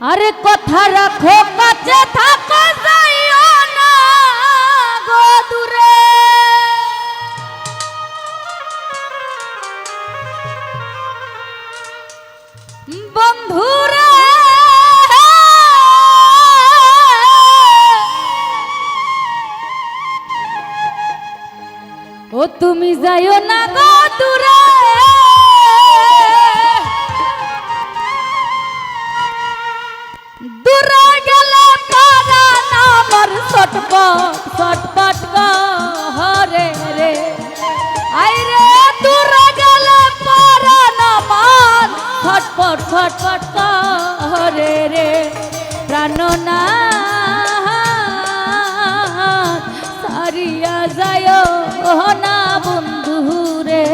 আরে কথা রাখো কাছে থাকো যাইও না গো দূরে বন্ধুরে ও তুমি যাইও না গো দূরে দূরে গেলে পরাণ আমার ছটপট ছটপট করে রে আই রে দূরে গেলে পরাণ আমার ছটপট ছটপট করে রে প্রাণনাথ সারিয়া যায় না বন্ধু রে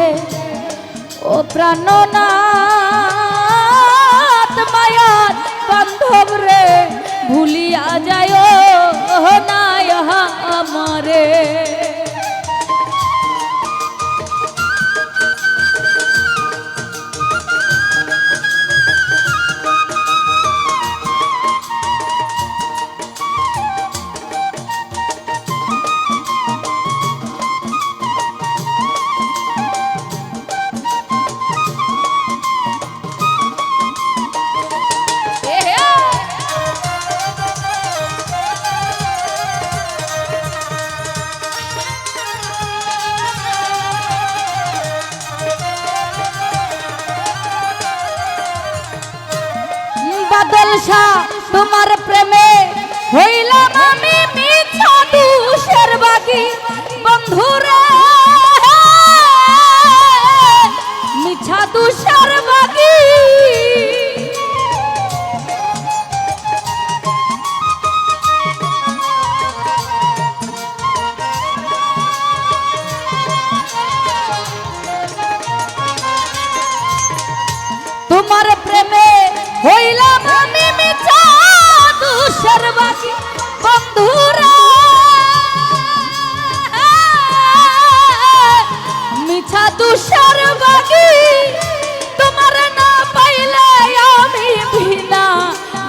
ও প্রাণনাথ মায়ার বান্ধব রে ভুলিয়া যায় না আমারে বাদলশা তোমার প্রেমে হইলাম আমি মিছা দুষের বাগি বন্ধুরে মিছা দুষের বাগি তোমার প্রেমে হইলাম আমি মিছা দুষের বাকি বন্ধুরা মিছা দুষের বাকি তোমার না পাইলে আমি বিনা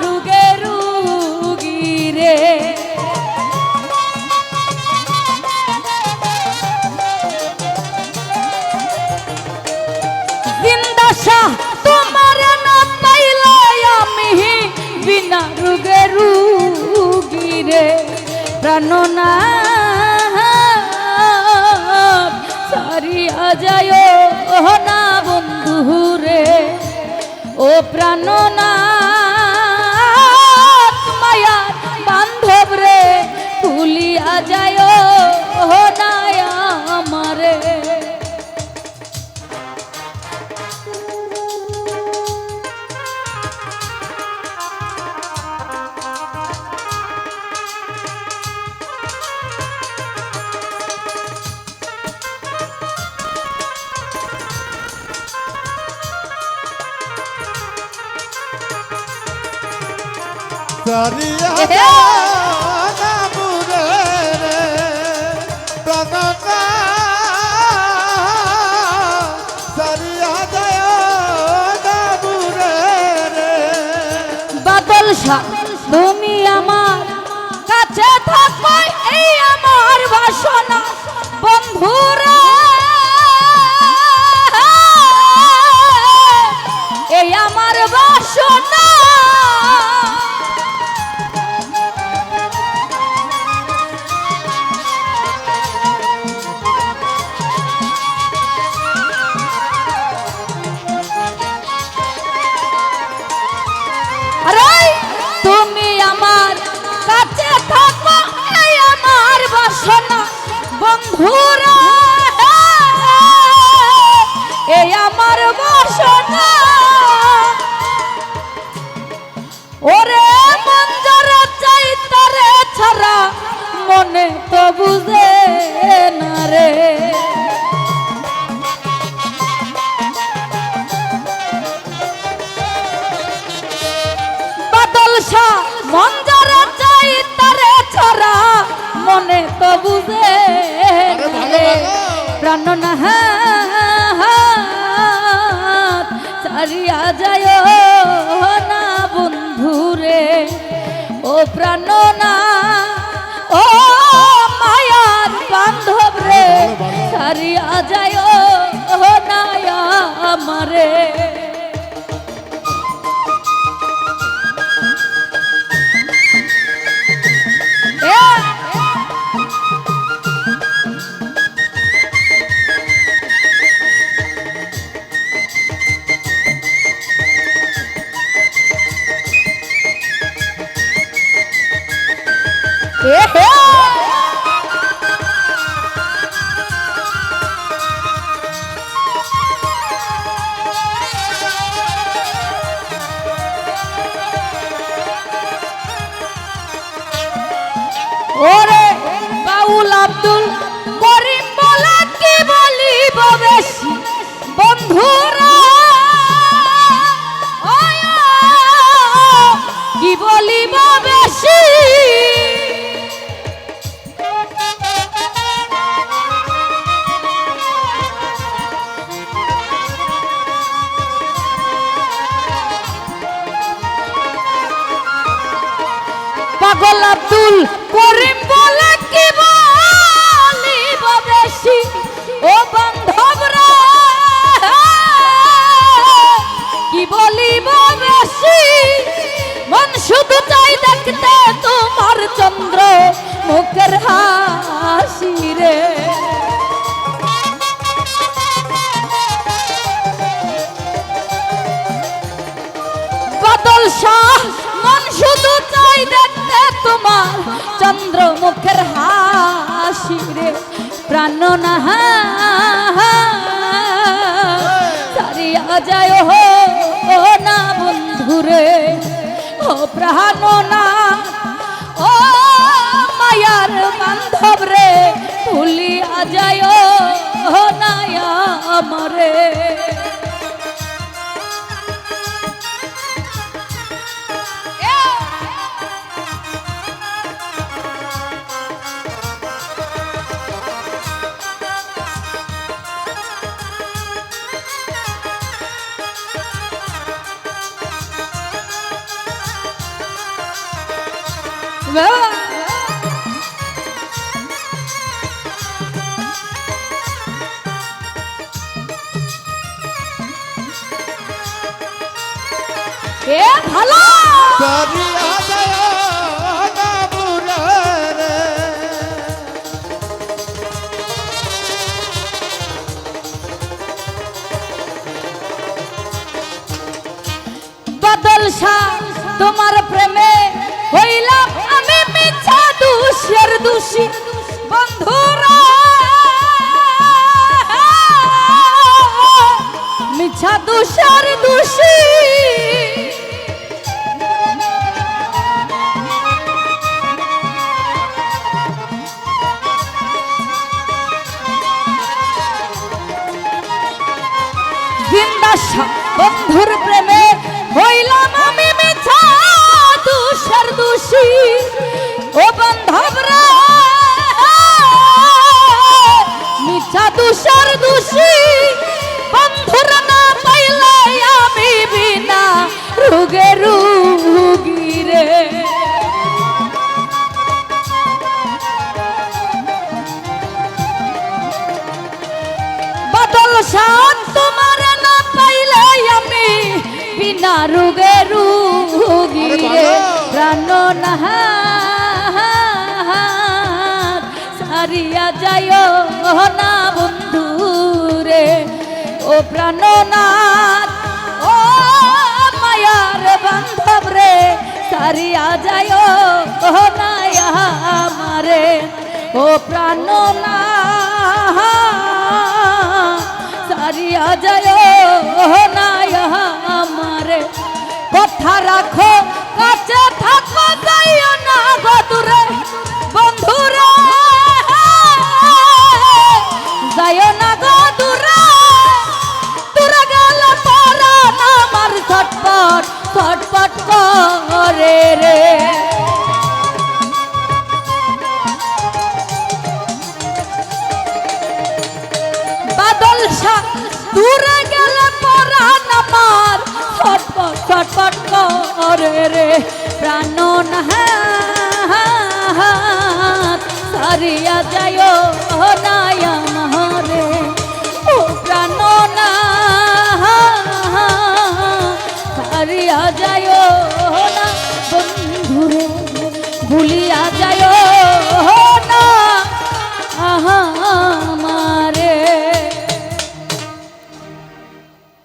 রুগে রুগী রে জিন্দাশা তোমার না পাইলে আমি বিনা রুগে রুগী রে প্রাণনাথ সারিয়া যায় না বন্ধু রে ও প্রাণনাথ মায়ার বান্ধব রে ভুলিয়া যায় না আমারে সারিয়া না বুরে রে প্রাণনাথ সারিয়া না বুরে রে বাদলশা তুমি আমার কাছে থাকো এই আমার বাসনা বন্ধুরা এই আমার বাসনা তুমি আমার কাছে থাকো এই আমার বাসনা বন্ধুরা এই আমার বাসনা ওরে মন যারা চাই তারে ছাড়া মনে তো বুঝে না রে বাদলশা মন যারা চাই তারে ছাড়া মনে তো বুঝে প্রাণনাথ সারিয়া যায় না বন্ধুরে প্রাণনা ও মায়ার বান্ধব রে সারিয়া যায় না আমারে ওরে বাউল আব্দুল করিম বলে কি বলিব বেশি বন্ধুরা কি বলিব বেশি পাগল আব্দুল করিম বলে কি বলিব বেশি ও বান্ধবরা কি বলিব বেশি মন শুধু চাই দেখতে তোমার চন্দ্র মুখের হাসি রে বাদল শাহ মন শুধু চাই দেখতে তোমার চন্দ্র মুখের হাসি রে প্রাণনা সারিয়া যায় ও না বন্ধুরে ও প্রাণনা ও মায়ার বান্ধব রে ভুলিয়া যায় না আমারে এ ভালো সারিয়া যায় না বুরে রে বাদল শাহ তোমার প্রেমে হইলাম আমি মিছা দোষের দোষী বন্ধুরা মিছা দোষের দোষী জিন্দা শাহ বন্ধুর প্রেমে হইলাম আমি মিছা দোষের দোষী ও বান্ধবরা মিছা দোষের দোষী বন্ধুরা না পাইলে আমি বিনা রোগে রোগী রে বাদল শাহ তোমার না পাইলে আমি বিনা রোগে রোগী রে প্রাণনা সারিয়া যায় না বন্ধু রে ও প্রাণনাথ ও মায়ার বান্ধব রে সারিয়া যায় না আমারে ও প্রাণনাথ সারিয়া যায় না আমারে কথা রাখো কাছে থাকো যাইও না গো দূরে বন্ধুরা যাইও না গো দূরে দূরে গেলে পরাণ আমার ছটপট ছটপট করে রে বাদল শাহ দূরে গেলে পরাণ আমার ছটপট ছটফট করে রে প্রাণ না সারিয়া যায় নায়া মহরে ও প্রাণ না সারিয়া যায়